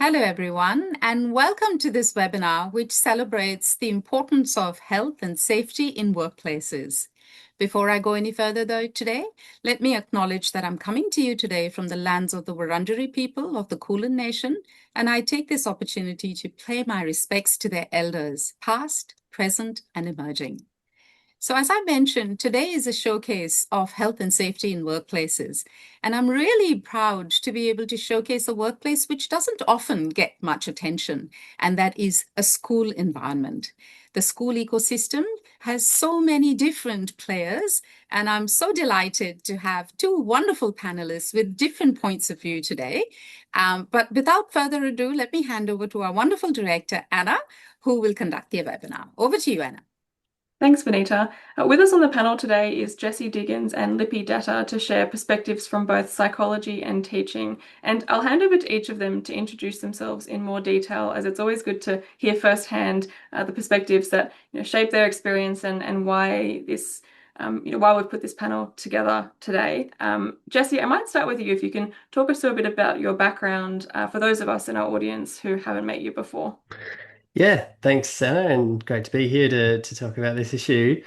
Hello, everyone, and welcome to this webinar, which celebrates the importance of health and safety in workplaces. Before I go any further, though, today, let me acknowledge that I'm coming to you today from the lands of the Wurundjeri people of the Kulin Nation, and I take this opportunity to pay my respects to their elders, past, present, and emerging. So as I mentioned, today is a showcase of health and safety in workplaces. And I'm really proud to be able to showcase a workplace which doesn't often get much attention, and that is a school environment. The school ecosystem has so many different players, and I'm so delighted to have two wonderful panelists with different points of view today. But without further ado, let me hand over to our wonderful director, Anna, who will conduct the webinar. Over to you, Anna. Thanks, Vinita. With us on the panel today is Jesse Diggins and Lipika Datta to share perspectives from both psychology and teaching. And I'll hand over to each of them to introduce themselves in more detail, as it's always good to hear firsthand the perspectives that shape their experience and why this, why we've put this panel together today. Jesse, I might start with you if you can talk us through a bit about your background for those of us in our audience who haven't met you before. Yeah, thanks, Anna, and great to be here to talk about this issue.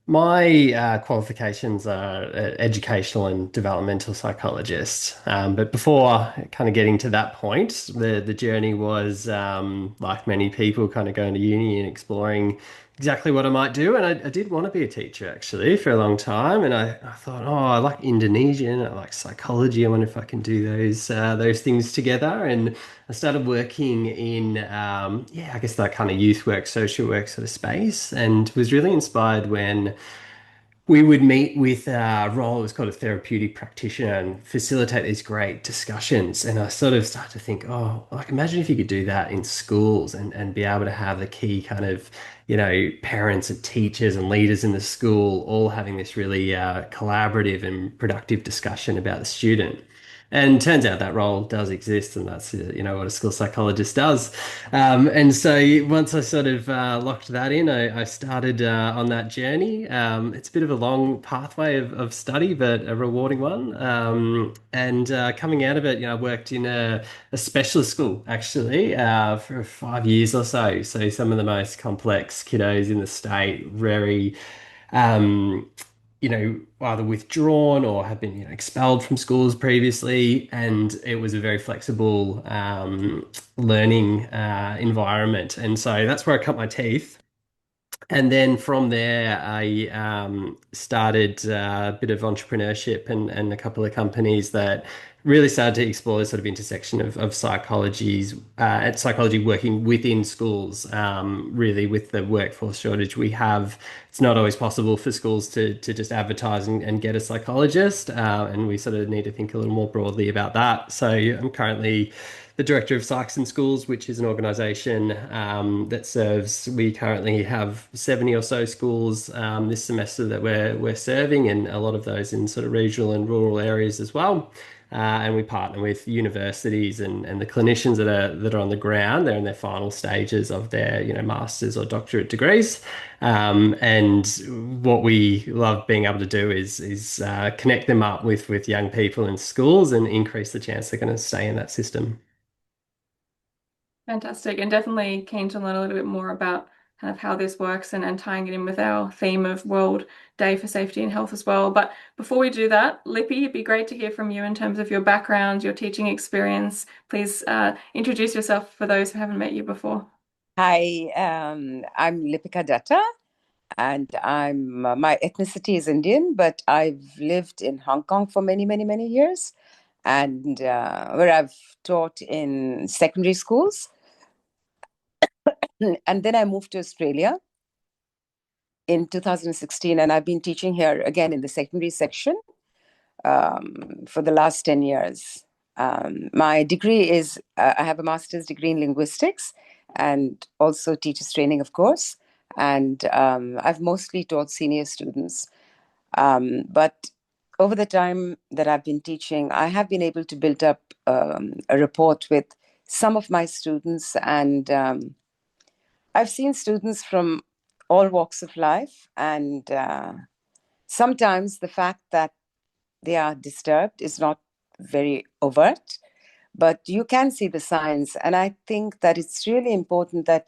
My qualifications are educational and developmental psychologist. But before kind of getting to that point, the journey was like many people, kind of going to uni and exploring exactly what I might do. And I did want to be a teacher actually for a long time. And I thought, oh, I like Indonesian, I like psychology. I wonder if I can do those things together. And I started working in, I guess that kind of youth work, social work sort of space, and was really inspired when we would meet with a role that was called a therapeutic practitioner and facilitate these great discussions. And I sort of started to think, oh, like imagine if you could do that in schools and be able to have the key kind of, parents and teachers and leaders in the school all having this really collaborative and productive discussion about the student. And turns out that role does exist, and that's what a school psychologist does. And so once I sort of locked that in, I started on that journey. It's a bit of a long pathway of study, but a rewarding one. And coming out of it, I worked in a specialist school actually for 5 years or so. So some of the most complex kiddos in the state, very either withdrawn or have been, expelled from schools previously. And it was a very flexible learning environment. And so that's where I cut my teeth. And then from there, I started a bit of entrepreneurship and a couple of companies that really started to explore this sort of intersection of psychology working within schools. Really, with the workforce shortage we have, it's not always possible for schools to just advertise and get a psychologist, and we sort of need to think a little more broadly about that. So I'm currently the director of Psychs in Schools, which is an organisation that serves. We currently have 70 or so schools this semester that we're serving, and a lot of those in sort of regional and rural areas as well. And we partner with universities and the clinicians that are on the ground. They're in their final stages of their master's or doctorate degrees. And what we love being able to do is connect them up with young people in schools and increase the chance they're going to stay in that system. Fantastic, and definitely keen to learn a little bit more about kind of how this works and tying it in with our theme of World Day for Safety and Health as well. But before we do that, Lippy, it'd be great to hear from you in terms of your background, your teaching experience. Please introduce yourself for those who haven't met you before. Hi, I'm Lipika Datta, and my ethnicity is Indian, but I've lived in Hong Kong for many, many, many years, and where I've taught in secondary schools. And then I moved to Australia in 2016, and I've been teaching here again in the secondary section for the last 10 years. My degree is, I have a master's degree in linguistics and also teachers training, of course. And I've mostly taught senior students. But over the time that I've been teaching, I have been able to build up a rapport with some of my students, and I've seen students from all walks of life, and sometimes the fact that they are disturbed is not very overt, but you can see the signs. And I think that it's really important that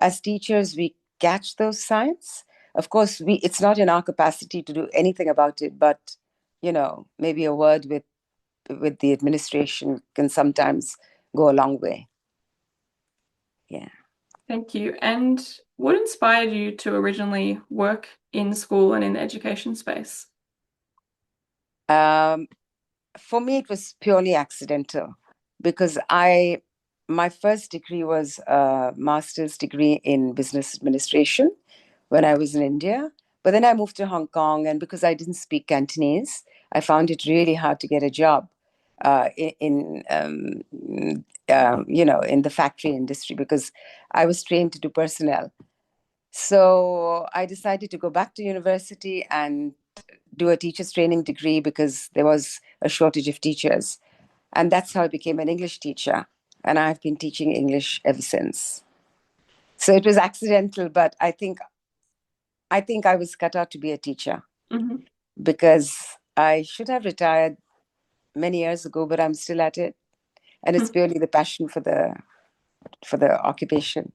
as teachers, we catch those signs. Of course, it's not in our capacity to do anything about it, but, maybe a word with the administration can sometimes go a long way. Yeah. Thank you. And what inspired you to originally work in school and in the education space? For me, it was purely accidental because my first degree was a master's degree in business administration when I was in India. But then I moved to Hong Kong, and because I didn't speak Cantonese, I found it really hard to get a job in the factory industry because I was trained to do personnel. So I decided to go back to university and do a teacher's training degree because there was a shortage of teachers. And that's how I became an English teacher. And I've been teaching English ever since. So it was accidental, but I think I was cut out to be a teacher because I should have retired many years ago, but I'm still at it. And it's purely the passion for the occupation.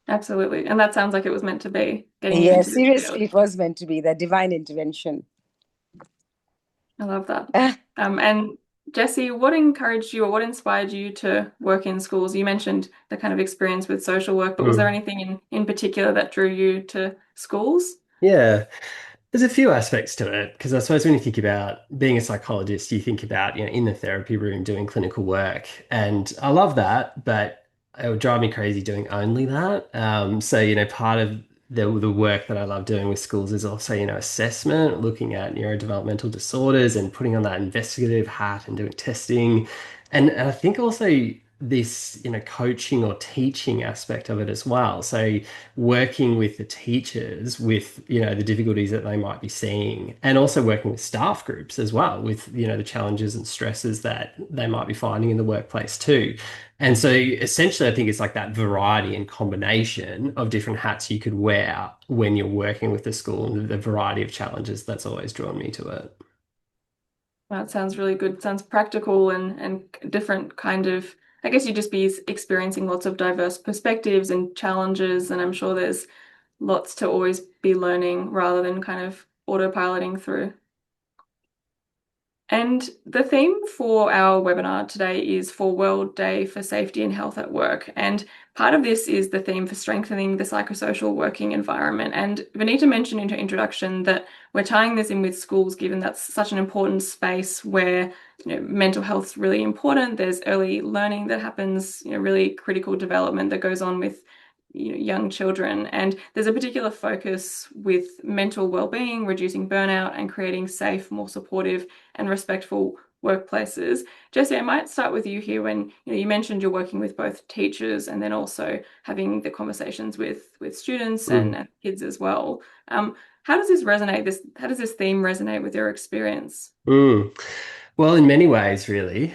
Absolutely. And that sounds like it was meant to be, getting you Yeah, into this seriously, field. it was meant to be that divine intervention. I love that. And Jesse, what encouraged you or what inspired you to work in schools? You mentioned the kind of experience with social work, but was there anything in particular that drew you to schools? Yeah. There's a few aspects to it because I suppose when you think about being a psychologist, you think about, in the therapy room doing clinical work. And I love that, but it would drive me crazy doing only that. So, part of the work that I love doing with schools is also, assessment, looking at neurodevelopmental disorders and putting on that investigative hat and doing testing. And I think also this, coaching or teaching aspect of it as well. So working with the teachers with, the difficulties that they might be seeing, and also working with staff groups as well with, the challenges and stresses that they might be finding in the workplace too. And so essentially, I think it's like that variety and combination of different hats you could wear when you're working with the school and the variety of challenges that's always drawn me to it. That sounds really good. Sounds practical and different kind of, I guess you'd just be experiencing lots of diverse perspectives and challenges, and I'm sure there's lots to always be learning rather than kind of autopiloting through. And the theme for our webinar today is for World Day for Safety and Health at Work. And part of this is the theme for strengthening the psychosocial working environment. And Vinita mentioned in her introduction that we're tying this in with schools, given that's such an important space where mental health is really important. There's early learning that happens, really critical development that goes on with young children. And there's a particular focus with mental well-being, reducing burnout, and creating safe, more supportive, and respectful workplaces. Jesse, I might start with you here when you mentioned you're working with both teachers and then also having the conversations with students and kids as well. How does this resonate? How does this theme resonate with your experience? Well, in many ways, really.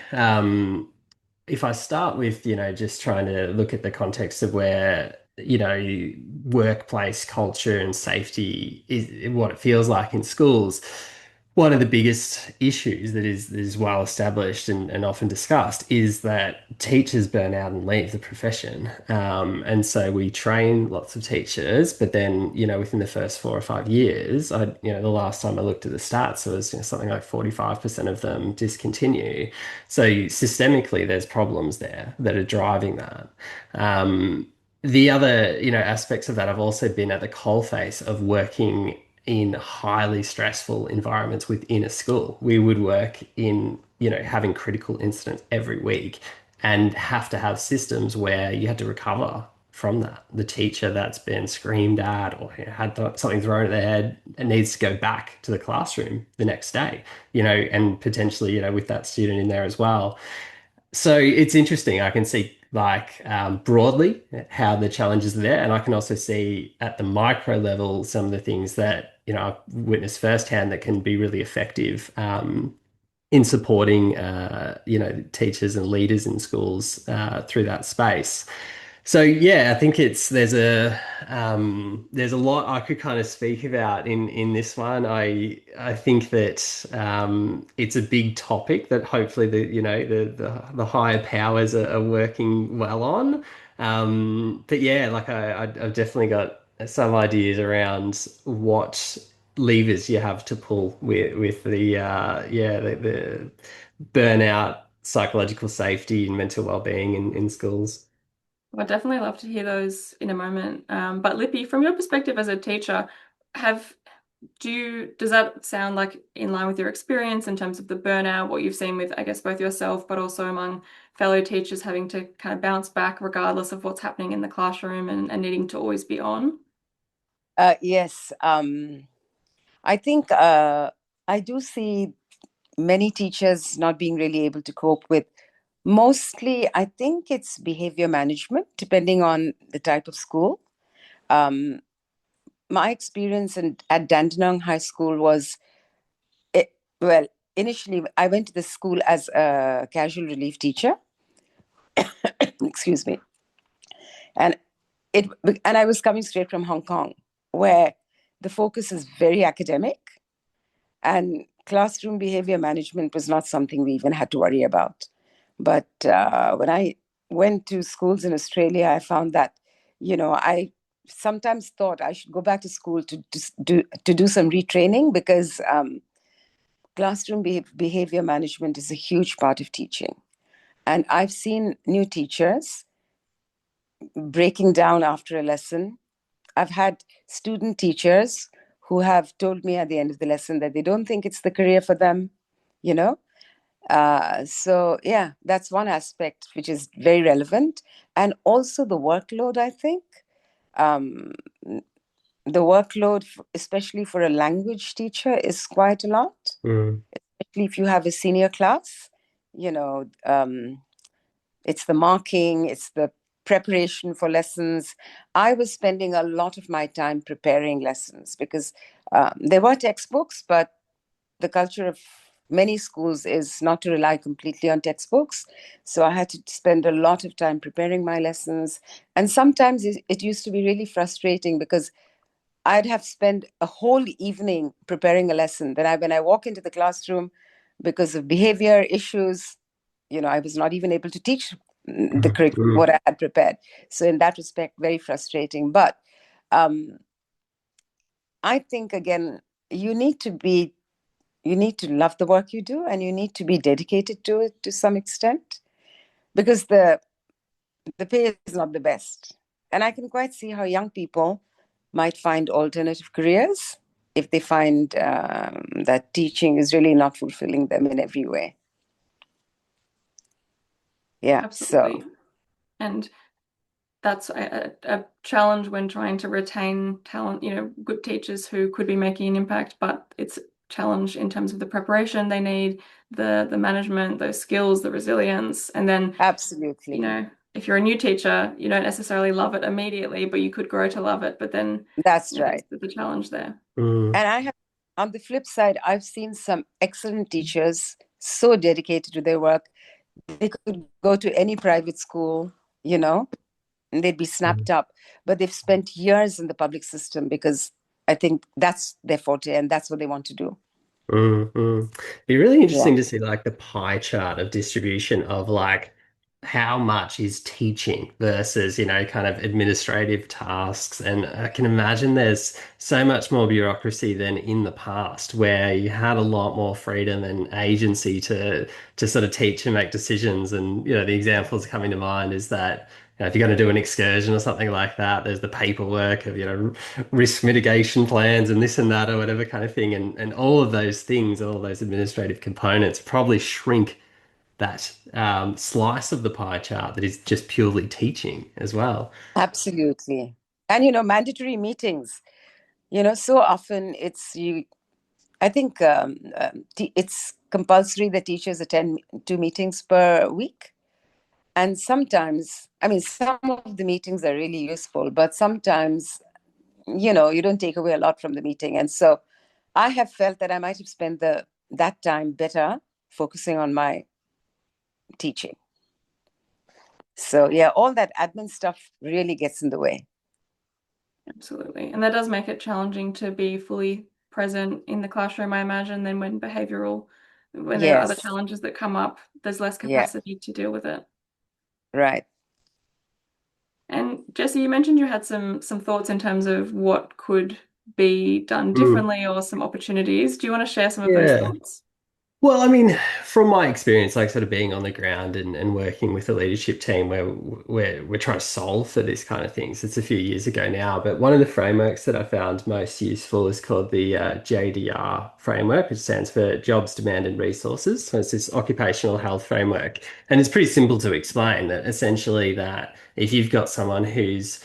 If I start with, just trying to look at the context of where, workplace culture and safety is what it feels like in schools, one of the biggest issues that is well established and often discussed is that teachers burn out and leave the profession. And so we train lots of teachers, but then, within the first 4 or 5 years, the last time I looked at the stats, it was something like 45% of them discontinue. So systemically, there's problems there that are driving that. The other, aspects of that, I've also been at the coalface of working in highly stressful environments within a school. We would work in, having critical incidents every week and have to have systems where you had to recover from that. The teacher that's been screamed at or had something thrown at their head and needs to go back to the classroom the next day, and potentially, with that student in there as well. So it's interesting. I can see broadly how the challenges are there, and I can also see at the micro level some of the things that I've witnessed firsthand that can be really effective in supporting teachers and leaders in schools through that space. So yeah, I think there's a lot I could kind of speak about in this one. I think that it's a big topic that hopefully the higher powers are working well on. But yeah, like I've definitely got some ideas around what levers you have to pull with the burnout, psychological safety, and mental well-being in schools. I'd definitely love to hear those in a moment. But Lippy, from your perspective as a teacher, have does that sound like in line with your experience in terms of the burnout, what you've seen with, I guess, both yourself, but also among fellow teachers having to kind of bounce back regardless of what's happening in the classroom and needing to always be on? Yes, I think I do see many teachers not being really able to cope with. Mostly, I think it's behavior management, depending on the type of school. Um, my experience at Dandenong High School was, well, initially I went to the school as a casual relief teacher. Excuse me. And it and I was coming straight from Hong Kong, where the focus is very academic, and classroom behavior management was not something we even had to worry about. But when I went to schools in Australia, I found that, I sometimes thought I should go back to school to do some retraining, because classroom behavior management is a huge part of teaching. And I've seen new teachers breaking down after a lesson. I've had student teachers who have told me at the end of the lesson that they don't think it's the career for them, you know. So yeah, that's one aspect which is very relevant. And also the workload, I think. Um, the workload, especially for a language teacher, is quite a lot, Mm. especially if you have a senior class. You know, it's the marking, it's the preparation for lessons. I was spending a lot of my time preparing lessons, because there were textbooks, but the culture of many schools is not to rely completely on textbooks. So I had to spend a lot of time preparing my lessons. And sometimes it used to be really frustrating, because I'd have spent a whole evening preparing a lesson. Then when I walk into the classroom, because of behavior issues, I was not even able to teach the curriculum, Mm. what I had prepared. So in that respect, very frustrating. But um, I think, again, you need to be you need to love the work you do, and you need to be dedicated to it to some extent, because the pay is not the best. And I can quite see how young people might find alternative careers if they find that teaching is really not fulfilling them in every way. Yeah. Absolutely. So And that's a challenge when trying to retain talent, good teachers who could be making an impact, but it's a challenge in terms of the preparation they need, the management, those skills, the resilience. And then, absolutely, if you're a new teacher, you don't necessarily love it immediately, but you could grow to love it. But then that's right. there's the challenge there. Mm. And on the flip side, I've seen some excellent teachers so dedicated to their work. They could go to any private school, and they'd be snapped up, but they've spent years in the public system, because I think that's their forte and that's what they want to do. Be really Yeah, interesting to see like the pie chart of distribution of like how much is teaching versus, kind of administrative tasks. And I can imagine there's so much more bureaucracy than in the past, where you had a lot more freedom and agency to sort of teach and make decisions. And, the examples coming to mind is that if you're going to do an excursion or something like that, there's the paperwork of, risk mitigation plans and this and that or whatever kind of thing. And all of those things, all of those administrative components probably shrink that slice of the pie chart that is just purely teaching as well. absolutely. And, mandatory meetings, so often I think it's compulsory that teachers attend 2 meetings per week. And sometimes, I mean, some of the meetings are really useful, but sometimes, you don't take away a lot from the meeting. And so I have felt that I might have spent that time better focusing on my teaching. So yeah, all that admin stuff really gets in the way. Absolutely. And that does make it challenging to be fully present in the classroom, I imagine, then when there are other Yes. challenges that come up, there's less Yeah. capacity to deal with it. Right. And Jesse, you mentioned you had some thoughts in terms of what could be done Mm. differently or some opportunities. Do you want to share some of those Yeah. thoughts? Well, I mean, from my experience, like sort of being on the ground and working with a leadership team where we're trying to solve for this kind of things. It's a few years ago now, but one of the frameworks that I found most useful is called the JDR framework, which stands for Jobs, Demand, and Resources. So it's this occupational health framework, and it's pretty simple to explain that essentially that if you've got someone who's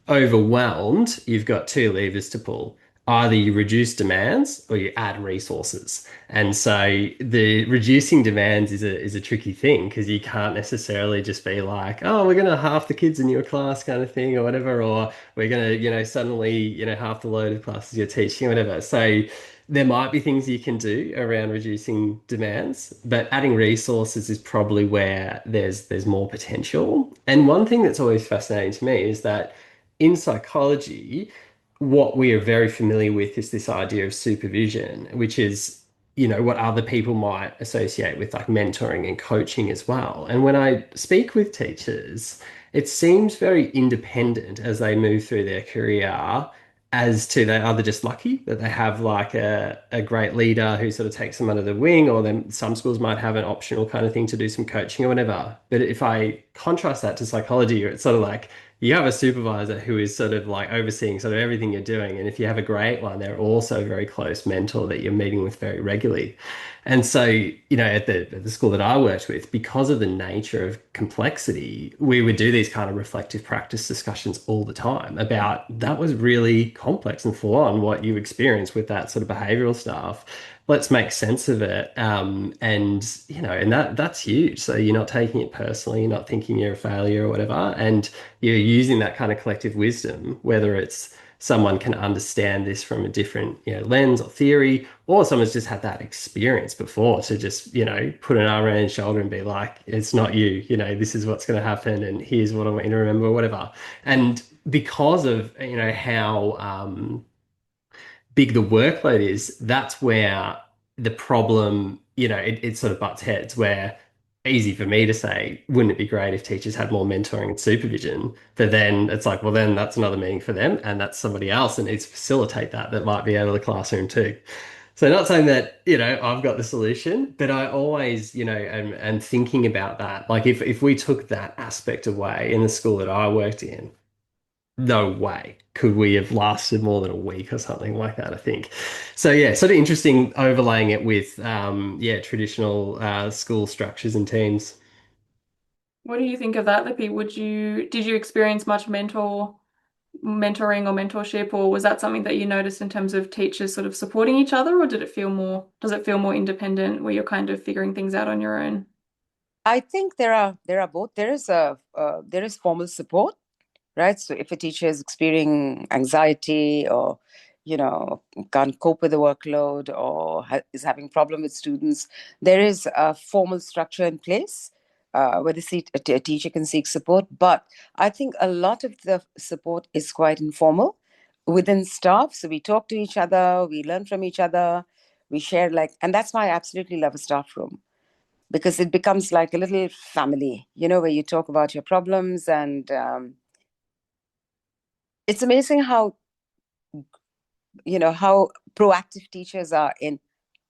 overwhelmed, you've got two levers to pull. Either you reduce demands or you add resources. And so the reducing demands is a tricky thing because you can't necessarily just be like, oh, we're gonna half the kids in your class kind of thing or whatever, or we're gonna, suddenly, half the load of classes you're teaching or whatever. So there might be things you can do around reducing demands, but adding resources is probably where there's more potential. And one thing that's always fascinating to me is that in psychology, what we are very familiar with is this idea of supervision, which is, what other people might associate with like mentoring and coaching as well. And when I speak with teachers, it seems very independent as they move through their career, as to they're either just lucky that they have like a great leader who sort of takes them under the wing, or then some schools might have an optional kind of thing to do some coaching or whatever. But if I contrast that to psychology, it's sort of like you have a supervisor who is sort of like overseeing sort of everything you're doing. And if you have a great one, they're also a very close mentor that you're meeting with very regularly. And so, at the school that I worked with, because of the nature of complexity, we would do these kind of reflective practice discussions all the time about that was really complex and full on what you experience with that sort of behavioral stuff. Let's make sense of it. And that's huge. So you're not taking it personally, you're not thinking you're a failure or whatever. And you're using that kind of collective wisdom, whether it's someone can understand this from a different, lens or theory, or someone's just had that experience before to just, put an arm around your shoulder and be like, it's not you, this is what's going to happen, and here's what I want you to remember, or whatever. And because of, how big the workload is, that's where the problem, it sort of butts heads where easy for me to say, wouldn't it be great if teachers had more mentoring and supervision? But then it's like, well, then that's another meeting for them, and that's somebody else that needs to facilitate that might be out of the classroom too. So not saying that, I've got the solution, but I always, am thinking about that. Like if we took that aspect away in the school that I worked in, no way could we have lasted more than a week or something like that, I think. So yeah, sort of interesting overlaying it with traditional school structures and teams. What do you think of that, Lippy? Did you experience much mentoring or mentorship, or was that something that you noticed in terms of teachers sort of supporting each other, or does it feel more independent where you're kind of figuring things out on your own? I think there are both. There is formal support, right? So if a teacher is experiencing anxiety, or can't cope with the workload, or is having problem with students, there is a formal structure in place where a teacher can seek support. But I think a lot of the support is quite informal within staff. So we talk to each other, we learn from each other, we share, and that's why I absolutely love a staff room, because it becomes like a little family, where you talk about your problems. And it's amazing how proactive teachers are in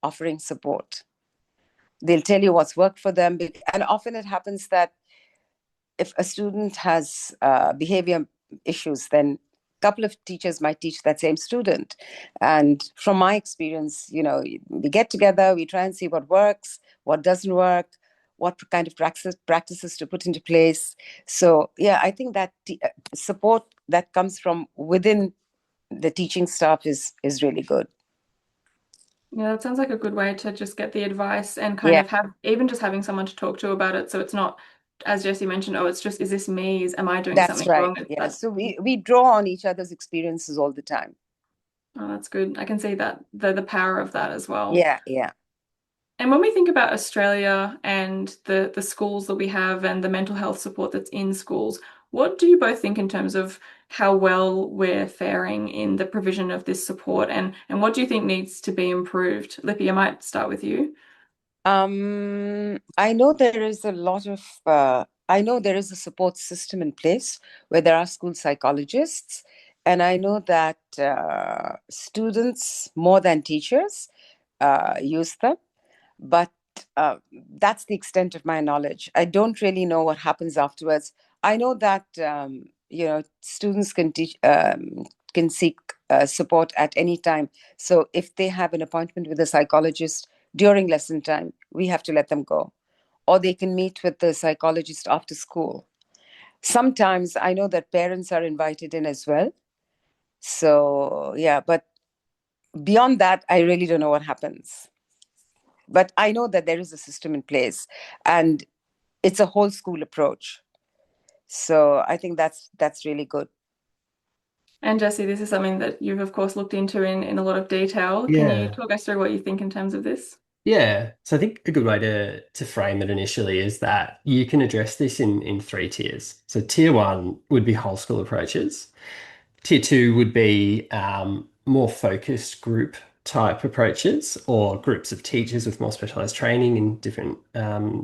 offering support. They'll tell you what's worked for them. And often it happens that if a student has behavior issues, then a couple of teachers might teach that same student. And from my experience, we get together, we try and see what works, what doesn't work, what kind of practices to put into place. So yeah, I think that support that comes from within the teaching staff is really good. Yeah, that sounds like a good way to just get the advice and kind Yeah, of have even just having someone to talk to about it. So it's not, as Jesse mentioned, oh, it's just, is this me? Am I doing that's something right. wrong? Yeah, so we draw on each other's experiences all the time. Oh, that's good. I can see that the power of that as well. Yeah, yeah. And when we think about Australia and the schools that we have and the mental health support that's in schools, what do you both think in terms of how well we're faring in the provision of this support, and what do you think needs to be improved? Lippy, I might start with you. I know there is a lot of, I know there is a support system in place where there are school psychologists, and I know that students, more than teachers, use them. But that's the extent of my knowledge. I don't really know what happens afterwards. I know that students can seek support at any time. So if they have an appointment with a psychologist during lesson time, we have to let them go, or they can meet with the psychologist after school. Sometimes I know that parents are invited in as well. So yeah, but beyond that, I really don't know what happens. But I know that there is a system in place, and it's a whole school approach. So I think that's really good. And Jesse, this is something that you've of course looked into in a lot of detail. Can you Yeah. talk us through what you think in terms of this? Yeah. So I think a good way to frame it initially is that you can address this in three tiers. So tier one would be whole school approaches. Tier two would be more focused group type approaches or groups of teachers with more specialized training in different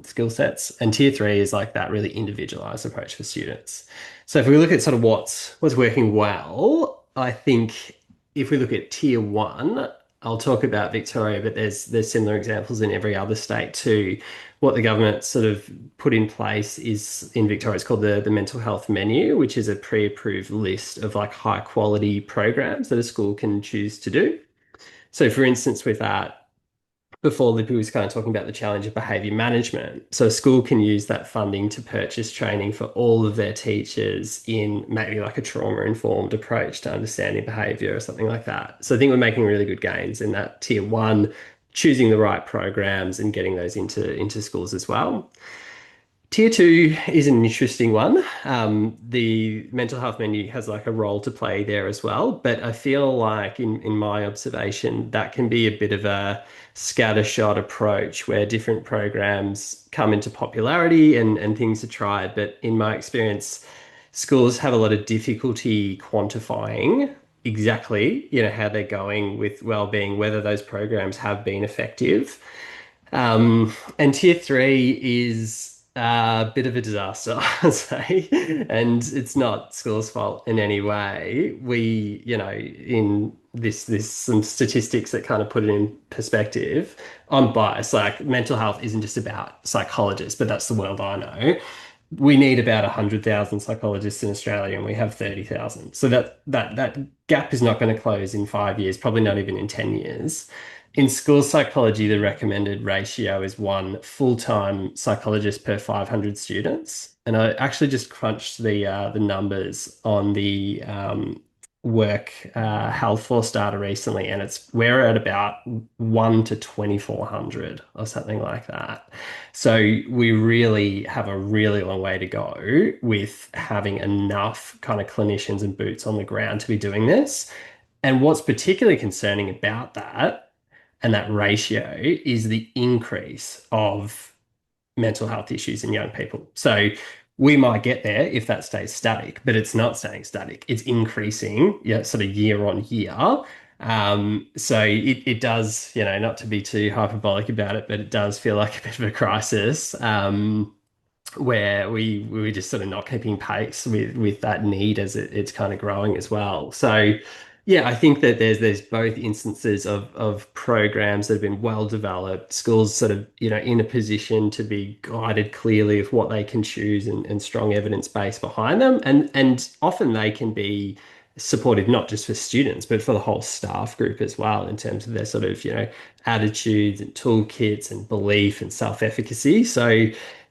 skill sets. And tier three is like that really individualized approach for students. So if we look at sort of what's working well, I think if we look at tier one, I'll talk about Victoria, but there's similar examples in every other state too. What the government sort of put in place is in Victoria, it's called the mental health menu, which is a pre-approved list of like high quality programs that a school can choose to do. So for instance, with that, before Lippy was kind of talking about the challenge of behavior management. So a school can use that funding to purchase training for all of their teachers in maybe like a trauma-informed approach to understanding behavior or something like that. So I think we're making really good gains in that tier one, choosing the right programs and getting those into schools as well. Tier two is an interesting one. The mental health menu has like a role to play there as well, but I feel like in my observation, that can be a bit of a scattershot approach where different programs come into popularity and things are tried. But in my experience, schools have a lot of difficulty quantifying exactly, how they're going with well-being, whether those programs have been effective. And tier three is a bit of a disaster, I'd say. And it's not school's fault in any way. In this some statistics that kind of put it in perspective. I'm biased. Like mental health isn't just about psychologists, but that's the world I know. We need about 100,000 psychologists in Australia and we have 30,000. So that gap is not going to close in 5 years, probably not even in 10 years. In school psychology, the recommended ratio is one full-time psychologist per 500 students. And I actually just crunched the numbers on the work health force data recently, and we're at about 1 to 2,400 or something like that. So we really have a really long way to go with having enough kind of clinicians and boots on the ground to be doing this. And what's particularly concerning about that and that ratio is the increase of mental health issues in young people. So we might get there if that stays static, but it's not staying static. It's increasing, yeah, sort of year on year. So it does, not to be too hyperbolic about it, but it does feel like a bit of a crisis. Where we were just sort of not keeping pace with that need as it's kind of growing as well. So yeah, I think that there's both instances of programs that have been well developed, schools sort of, in a position to be guided clearly of what they can choose and strong evidence base behind them. And often they can be supportive not just for students, but for the whole staff group as well, in terms of their sort of, attitudes and toolkits and belief and self-efficacy. So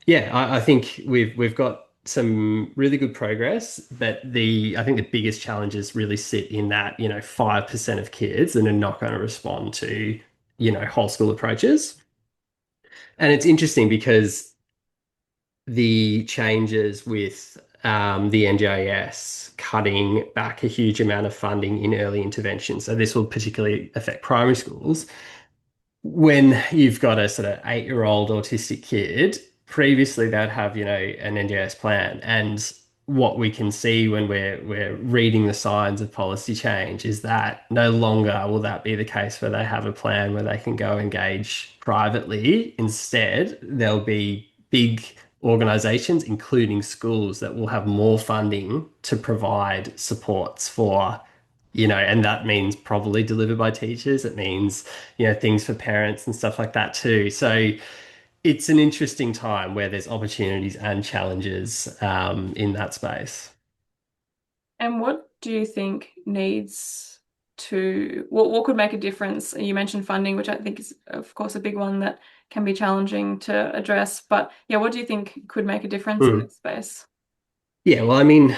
yeah, I think we've got some really good progress, but I think the biggest challenges really sit in that, 5% of kids that are not going to respond to, whole school approaches. And it's interesting because the changes with the NGIS cutting back a huge amount of funding in early intervention. So this will particularly affect primary schools. when you've got a sort of 8-year-old autistic kid, previously they'd have, an NDIS plan. And what we can see when we're reading the signs of policy change is that no longer will that be the case where they have a plan where they can go engage privately. Instead, there'll be big organizations, including schools, that will have more funding to provide supports for, and that means probably delivered by teachers. It means, things for parents and stuff like that too. So it's an interesting time where there's opportunities and challenges in that space. And what do you think needs to, what could make a difference? You mentioned funding, which I think is, of course, a big one that can be challenging to address. But yeah, what do you think could make a difference in Hmm. this space? Yeah, well, I mean,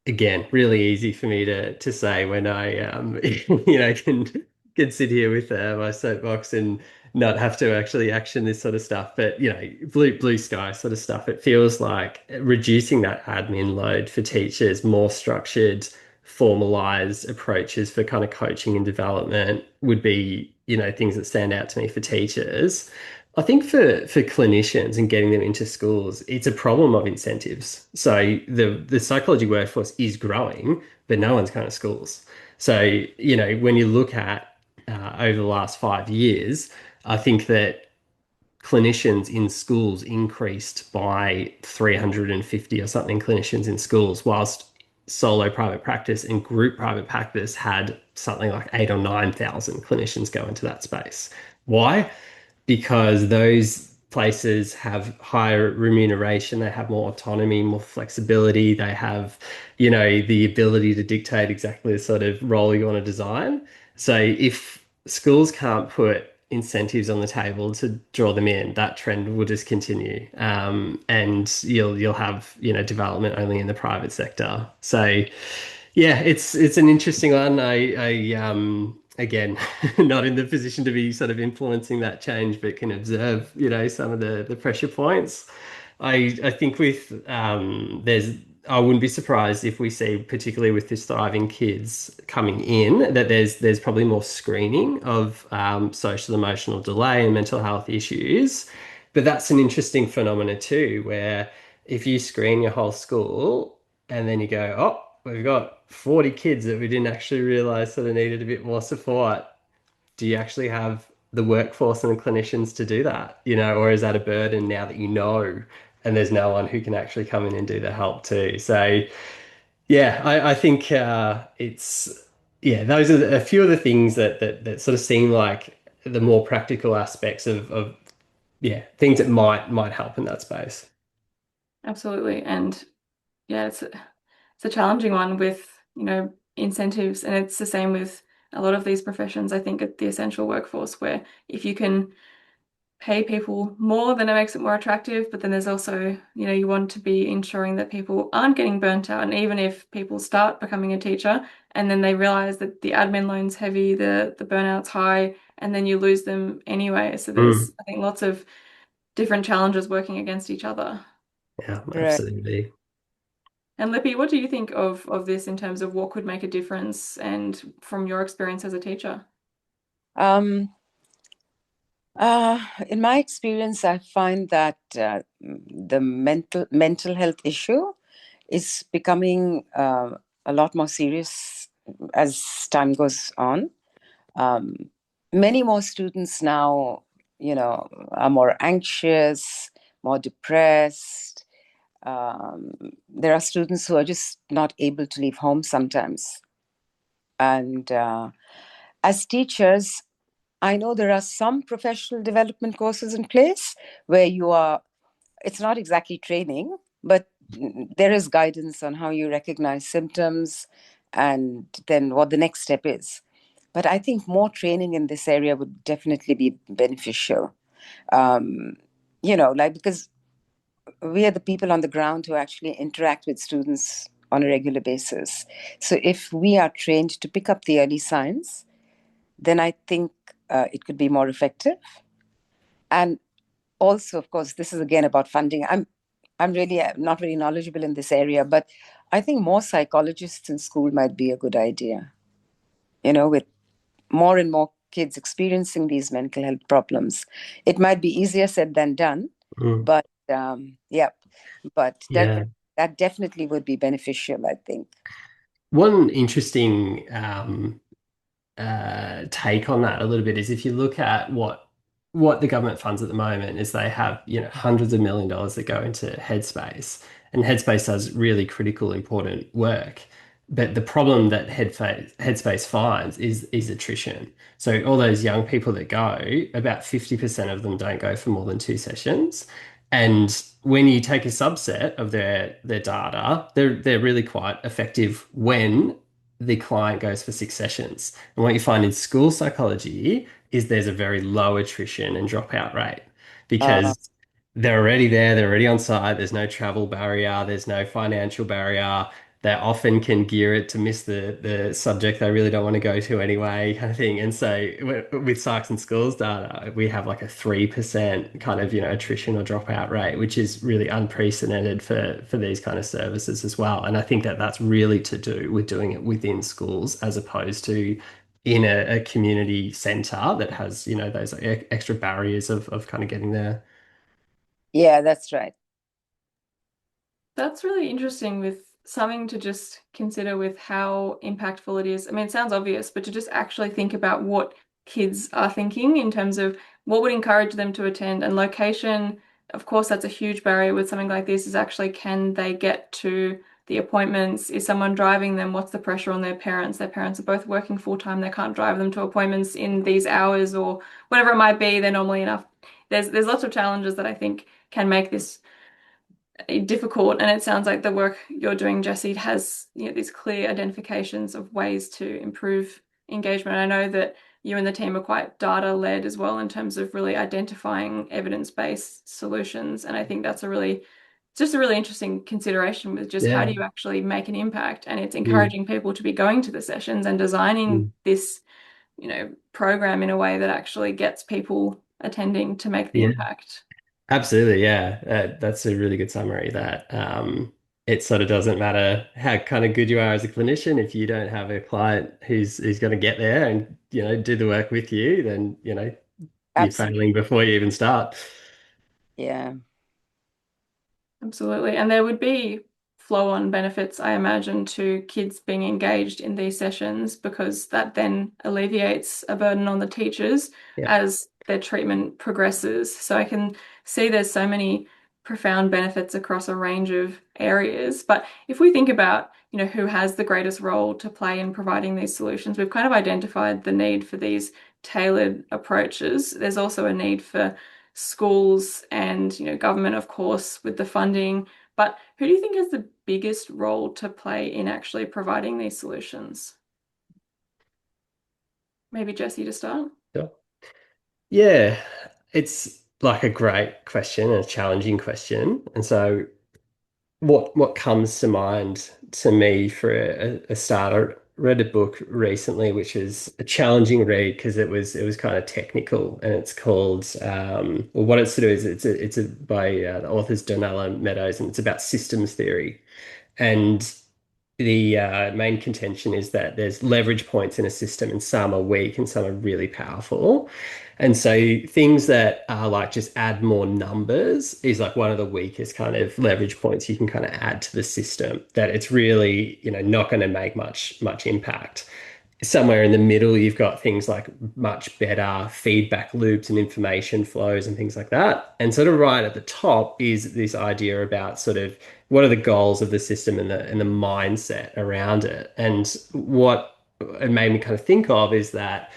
again, really easy for me to say when I can sit here with my soapbox and not have to actually action this sort of stuff. But blue sky sort of stuff. It feels like reducing that admin load for teachers, more structured, formalized approaches for kind of coaching and development would be, things that stand out to me for teachers. I think for clinicians and getting them into schools, it's a problem of incentives. So the psychology workforce is growing, but no one's going to schools. So, when you look at over the last 5 years, I think that clinicians in schools increased by 350 or something clinicians in schools, whilst solo private practice and group private practice had something like 8 or 9,000 clinicians go into that space. Why? Because those places have higher remuneration, they have more autonomy, more flexibility, they have, the ability to dictate exactly the sort of role you want to design. So if schools can't put incentives on the table to draw them in, that trend will just continue. And you'll have, development only in the private sector. So yeah, it's an interesting one. I again, not in the position to be sort of influencing that change, but can observe, some of the pressure points. I think with I wouldn't be surprised if we see, particularly with this thriving kids coming in, that there's probably more screening of social emotional delay and mental health issues. But that's an interesting phenomena too, where if you screen your whole school and then you go, oh, we've got 40 kids that we didn't actually realize sort of needed a bit more support. Do you actually have the workforce and the clinicians to do that? Or is that a burden now that and there's no one who can actually come in and do the help too? So yeah, I think those are a few of the things that sort of seem like the more practical aspects of things that might help in that space. Absolutely. And yeah, it's a challenging one with, incentives, and it's the same with a lot of these professions, I think, at the essential workforce, where if you can pay people more, then it makes it more attractive. But then there's also, you want to be ensuring that people aren't getting burnt out. And even if people start becoming a teacher and then they realize that the admin loan's heavy, the burnout's high, and then you lose them anyway. So there's, I think, lots of different challenges working against each other. Yeah, Right. absolutely. And Lippy, what do you think of this in terms of what could make a difference and from your experience as a teacher? Um, in my experience, I find that the mental health issue is becoming a lot more serious as time goes on. Many more students now, are more anxious, more depressed. There are students who are just not able to leave home sometimes. And as teachers, I know there are some professional development courses in place where it's not exactly training, but there is guidance on how you recognize symptoms and then what the next step is. But I think more training in this area would definitely be beneficial. Because we are the people on the ground who actually interact with students on a regular basis. So if we are trained to pick up the early signs, then I think it could be more effective. And also, of course, this is again about funding. I'm really not very knowledgeable in this area, but I think more psychologists in school might be a good idea. With more and more kids experiencing these mental health problems. It might be easier said than done, Mm. but yeah, but Yeah. that definitely would be beneficial, I think. One interesting take on that a little bit is if you look at what the government funds at the moment is they have, hundreds of $1 millions that go into Headspace, and Headspace does really critical, important work. But the problem that Headspace finds is attrition. So all those young people that go, about 50% of them don't go for more than 2 sessions. And when you take a subset of their data, they're really quite effective when the client goes for 6 sessions. And what you find in school psychology is there's a very low attrition and dropout rate Uh, because they're already there, they're already on site, there's no travel barrier, there's no financial barrier. They often can gear it to miss the subject they really don't want to go to anyway, kind of thing. And so with Psychs and schools data, we have like a 3% kind of, attrition or dropout rate, which is really unprecedented for these kind of services as well. And I think that that's really to do with doing it within schools as opposed to in a community center that has, those extra barriers of kind of getting there. yeah, that's right. That's really interesting with something to just consider with how impactful it is. I mean, it sounds obvious, but to just actually think about what kids are thinking in terms of what would encourage them to attend and location. Of course, that's a huge barrier with something like this is actually can they get to the appointments? Is someone driving them? What's the pressure on their parents? Their parents are both working full time. They can't drive them to appointments in these hours or whatever it might be. They're normally enough. There's lots of challenges that I think can make this difficult, and it sounds like the work you're doing, Jesse, has these clear identifications of ways to improve engagement. I know that you and the team are quite data led as well in terms of really identifying evidence-based solutions, and I think that's just a really interesting consideration with just how do Yeah. you actually make an impact, and it's Mm. encouraging people to be going to the sessions and designing Mm. this program in a way that actually gets people attending to make the Yeah. impact. Absolutely, yeah. That's a really good summary that it sort of doesn't matter how kind of good you are as a clinician if you don't have a client who's going to get there and do the work with you, then you're Absolutely. failing before you even start. Yeah. Absolutely. And there would be flow-on benefits, I imagine, to kids being engaged in these sessions because that then alleviates a burden on the teachers Yeah. as their treatment progresses. So I can see there's so many profound benefits across a range of areas. But if we think about, who has the greatest role to play in providing these solutions, we've kind of identified the need for these tailored approaches. There's also a need for schools and government, of course, with the funding. But who do you think has the biggest role to play in actually providing these solutions? Maybe Jesse to start. Sure. Yeah, it's like a great question, a challenging question. And so what comes to mind to me for a starter? Read a book recently, which is a challenging read because it was kind of technical, and it's called well, what it's to do is it's by the author's Donella Meadows, and it's about systems theory. And the main contention is that there's leverage points in a system, and some are weak and some are really powerful. And so things that are like just add more numbers is like one of the weakest kind of leverage points you can kind of add to the system, that it's really, not going to make much impact. Somewhere in the middle, you've got things like much better feedback loops and information flows and things like that. And sort of right at the top is this idea about sort of what are the goals of the system and the mindset around it. And what it made me kind of think of is that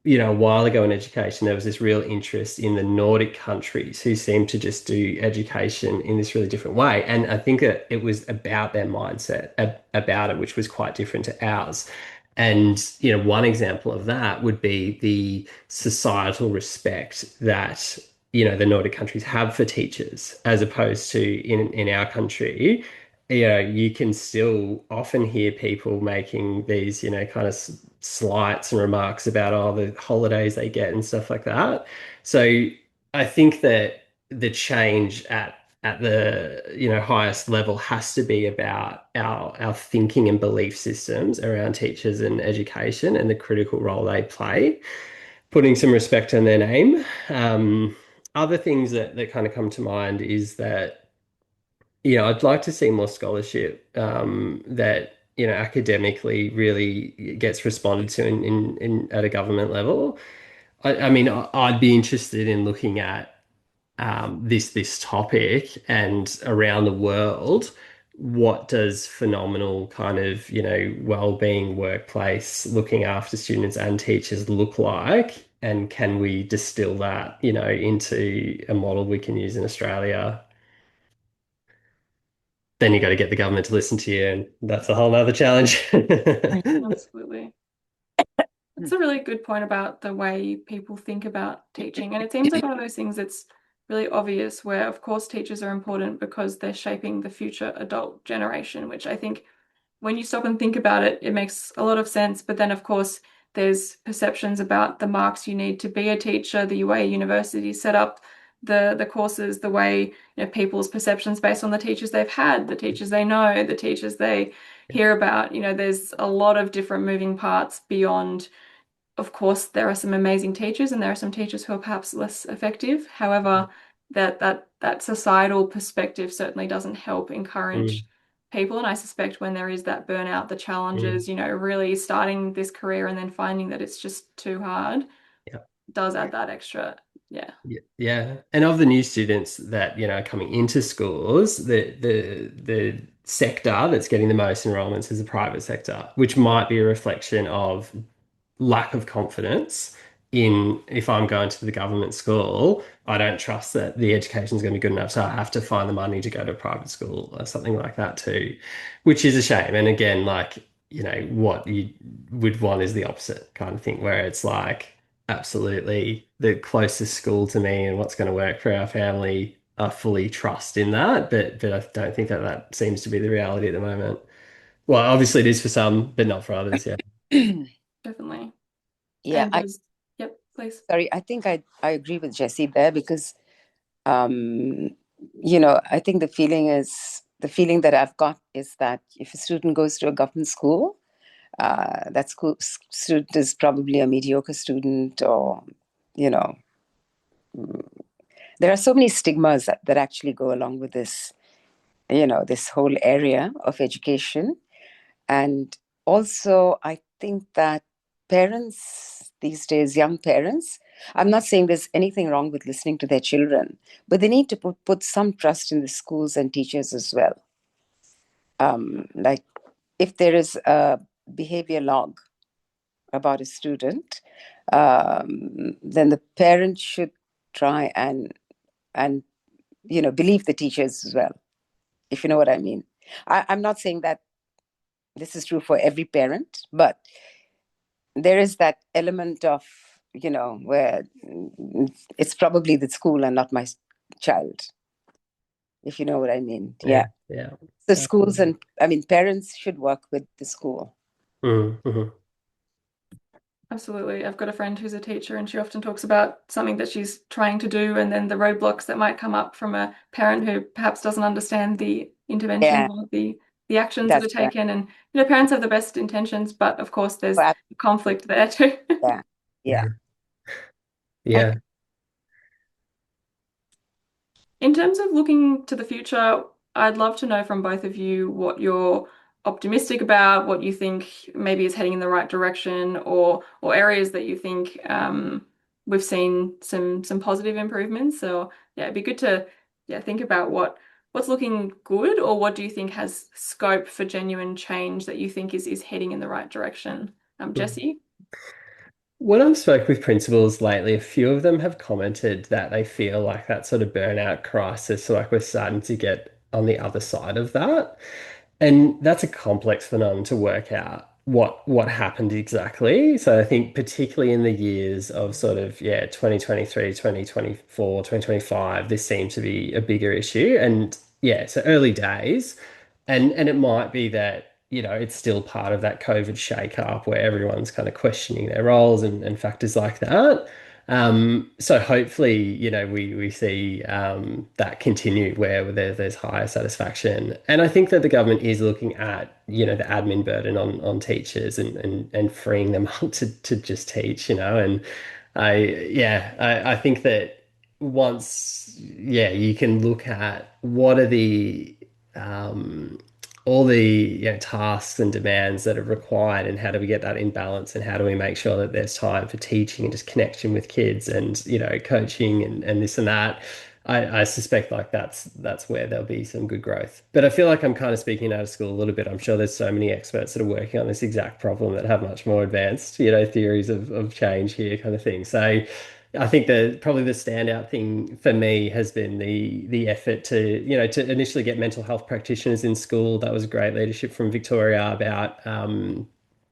a while ago in education, there was this real interest in the Nordic countries who seemed to just do education in this really different way. And I think that it was about their mindset about it, which was quite different to ours. And, one example of that would be the societal respect that, the Nordic countries have for teachers, as opposed to in our country. You can still often hear people making these, kind of slights and remarks about all the holidays they get and stuff like that. So I think that the change at the highest level has to be about our thinking and belief systems around teachers and education and the critical role they play. putting some respect on their name. Other things that kind of come to mind is that, I'd like to see more scholarship that, academically really gets responded to in at a government level. I mean, I'd be interested in looking at this topic and around the world. What does phenomenal kind of, well-being workplace, looking after students and teachers look like? And can we distill that, into a model we can use in Australia? Then you got to get the government to listen to you, and that's a whole nother challenge. Absolutely. That's a really good point about the way people think about teaching. And it seems like one of those things that's really obvious where, of course, teachers are important because they're shaping the future adult generation, which I think when you stop and think about it, it makes a lot of sense. But then, of course, there's perceptions about the marks you need to be a teacher, the way universities set up the courses, the way people's perceptions based on the teachers they've had, the teachers they know, the teachers they hear about. There's a lot of different moving parts beyond. Of course, there are some amazing teachers, and there are some teachers who are perhaps less effective. However, that societal perspective certainly doesn't help encourage Mm, people. And I suspect when there is that burnout, the mm, challenges, really starting this career and then finding that it's just too hard, yeah. does add that extra. Yeah. Yeah. And of the new students that, are coming into schools, the sector that's getting the most enrollments is the private sector, which might be a reflection of lack of confidence in if I'm going to the government school, I don't trust that the education is going to be good enough. So I have to find the money to go to a private school or something like that too, which is a shame. And again, like, what you would want is the opposite kind of thing, where it's like, absolutely the closest school to me and what's going to work for our family. I fully trust in that, but I don't think that seems to be the reality at the moment. Well, obviously it is for some, but not for others. Yeah. Definitely. Yeah, And there's, yep, please. sorry, I think I agree with Jesse there because um, I think the feeling that I've got is that if a student goes to a government school, that student is probably a mediocre student, or you know, there are so many stigmas that actually go along with this, this whole area of education. And also, I think that parents these days, young parents, I'm not saying there's anything wrong with listening to their children, but they need to put some trust in the schools and teachers as well. Like if there is a behavior log about a student, then the parent should try and believe the teachers as well, if you know what I mean. I'm not saying that this is true for every parent, but there is that element of, where it's probably the school and not my child, if you know what I mean. Yeah. Yeah. Yeah. The schools Absolutely. and, I mean, parents should work with the school. Mm-hmm. Absolutely. I've got a friend who's a teacher, and she often talks about something that she's trying to do and then the roadblocks that might come up from a parent who perhaps doesn't understand the interventions Yeah, or the actions that are that's right. taken. And parents have the best intentions, but of course there's Well, conflict there too. yeah, yeah. And Yeah. In terms of looking to the future, I'd love to know from both of you what you're optimistic about, what you think maybe is heading in the right direction, or areas that you think we've seen some positive improvements. So yeah, it'd be good to think about what's looking good, or what do you think has scope for genuine change that you think is heading in the right direction. Jesse? When I've spoken with principals lately, a few of them have commented that they feel like that sort of burnout crisis, so like we're starting to get on the other side of that. And that's a complex phenomenon to work out what happened exactly. So I think particularly in the years of sort of, 2023, 2024, 2025, this seems to be a bigger issue. And yeah, so early days. And it might be that, it's still part of that COVID shake-up where everyone's kind of questioning their roles and factors like that. So hopefully, we see that continue where there's higher satisfaction. And I think that the government is looking at, the admin burden on teachers and freeing them up to just teach, and I think that once, you can look at what are the um, all the tasks and demands that are required, and how do we get that in balance, and how do we make sure that there's time for teaching and just connection with kids, and coaching and this and that. I suspect like that's where there'll be some good growth. But I feel like I'm kind of speaking out of school a little bit. I'm sure there's so many experts that are working on this exact problem that have much more advanced, theories of change here, kind of thing. So I think that probably the standout thing for me has been the effort to initially get mental health practitioners in school. That was great leadership from Victoria about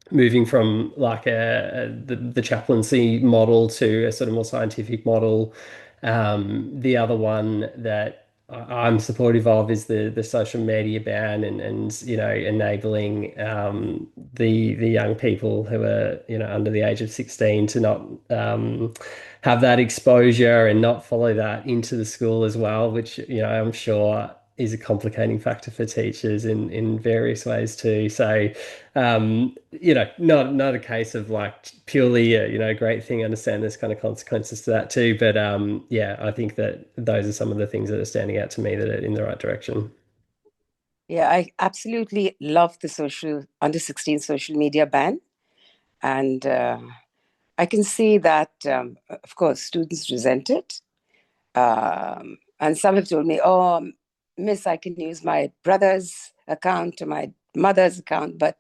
moving from like the chaplaincy model to a sort of more scientific model. The other one that I'm supportive of is the social media ban, and enabling the young people who are under the age of 16 to not have that exposure and not follow that into the school as well, which I'm sure is a complicating factor for teachers in various ways too. So not a case of like purely a great thing. I understand there's kind of consequences to that too, but I think that those are some of the things that are standing out to me that are in the right direction. Yeah, I absolutely love the under 16 social media ban. And I can see that, of course, students resent it. And some have told me, oh, Miss, I can use my brother's account or my mother's account. But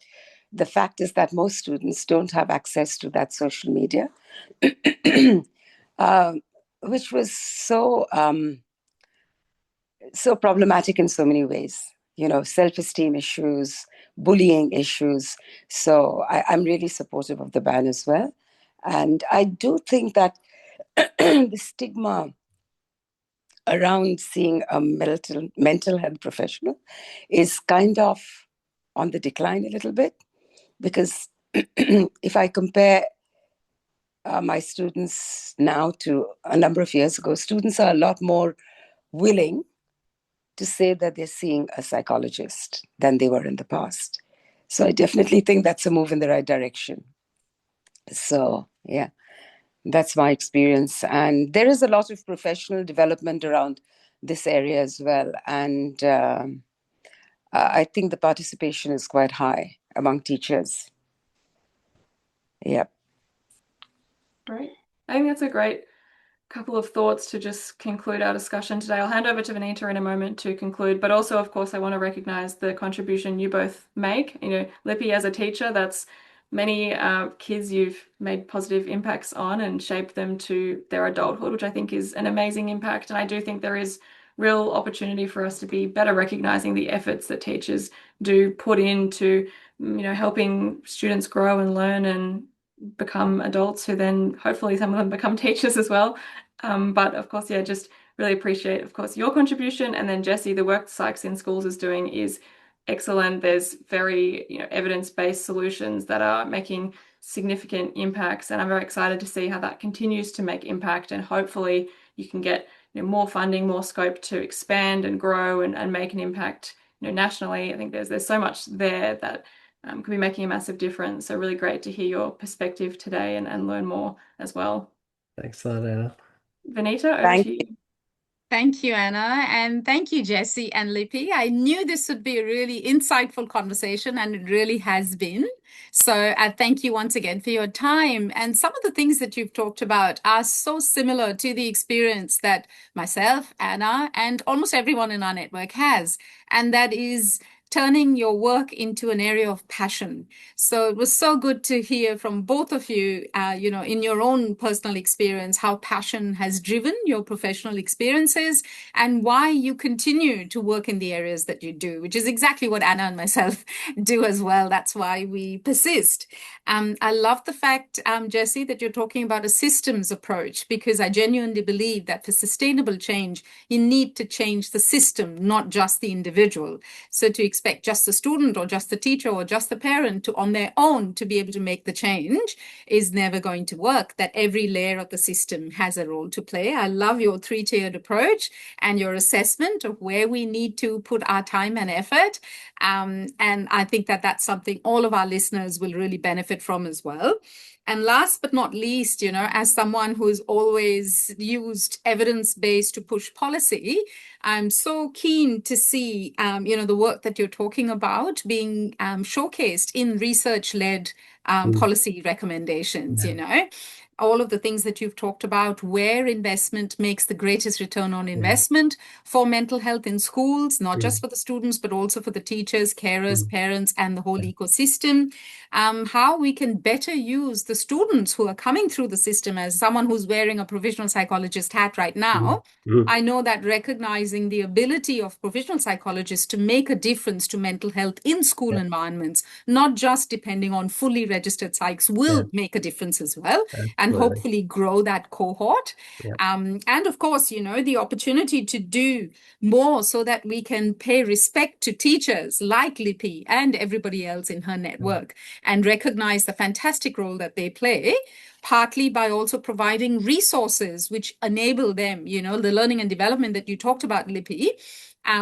the fact is that most students don't have access to that social media, which was so problematic in so many ways. Self-esteem issues, bullying issues. So I'm really supportive of the ban as well. And I do think that the stigma around seeing a mental health professional is kind of on the decline a little bit, because if I compare my students now to a number of years ago, students are a lot more willing to say that they're seeing a psychologist than they were in the past. So I definitely think that's a move in the right direction. So, yeah, that's my experience. And there is a lot of professional development around this area as well. And I think the participation is quite high among teachers. Yeah. Great. I think that's a great couple of thoughts to just conclude our discussion today. I'll hand over to Vinita in a moment to conclude, but also, of course, I want to recognize the contribution you both make. Lippy as a teacher, that's many kids you've made positive impacts on and shaped them to their adulthood, which I think is an amazing impact. And I do think there is real opportunity for us to be better recognizing the efforts that teachers do put into, helping students grow and learn and become adults who then hopefully some of them become teachers as well. But of course, just really appreciate, of course, your contribution. And then Jesse, the work Psychs in schools is doing is excellent. There's very, evidence-based solutions that are making significant impacts. And I'm very excited to see how that continues to make impact. And hopefully you can get more funding, more scope to expand and grow and make an impact nationally. I think there's so much there that could be making a massive difference. So really great to hear your perspective today and learn more as well. Thanks a lot, Anna. Vinita, over Thank to you. Thank you, Anna, and thank you, Jesse and Lippy. I knew this would be a really insightful conversation, and it really has been. So I thank you once again for your time. And some of the things that you've talked about are so similar to the experience that myself, Anna, and almost everyone in our network has. And that is turning your work into an area of passion. So it was so good to hear from both of you, in your own personal experience, how passion has driven your professional experiences and why you continue to work in the areas that you do, which is exactly what Anna and myself do as well. That's why we persist. I love the fact, Jesse, that you're talking about a systems approach, because I genuinely believe that for sustainable change, you need to change the system, not just the individual. So to expect just the student or just the teacher or just the parent to on their own to be able to make the change is never going to work, that every layer of the system has a role to play. I love your three-tiered approach and your assessment of where we need to put our time and effort. And I think that that's something all of our listeners will really benefit from as well. And last but not least, as someone who's always used evidence-based to push policy, I'm so keen to see, the work that you're talking about being showcased in research-led policy recommendations, all of the things that you've talked about, where investment makes the greatest return on investment for mental health in schools, not just for the students, but also for the teachers, carers, parents, and the whole ecosystem. How we can better use the students who are coming through the system. As someone who's wearing a provisional psychologist hat right now, I know that recognizing the ability of professional psychologists to make a difference to mental health in school environments, not just depending on fully registered psychs, will make a difference as well, and hopefully grow that cohort. And of course, the opportunity to do more so that we can pay respect to teachers like Lipi and everybody else in her network and recognize the fantastic role that they play, partly by also providing resources which enable them, the learning and development that you talked about, Lipi.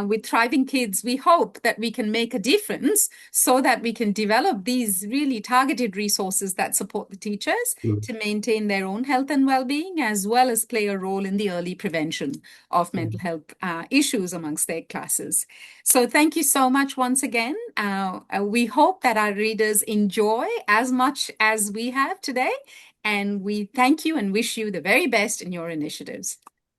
With Thriving Kids, we hope that we can make a difference so that we can develop these really targeted resources that support the teachers to maintain their own health and well-being, as well as play a role in the early prevention of mental health issues amongst their classes. So thank you so much once again. We hope that our readers enjoy as much as we have today. And we thank you and wish you the very best in your initiatives.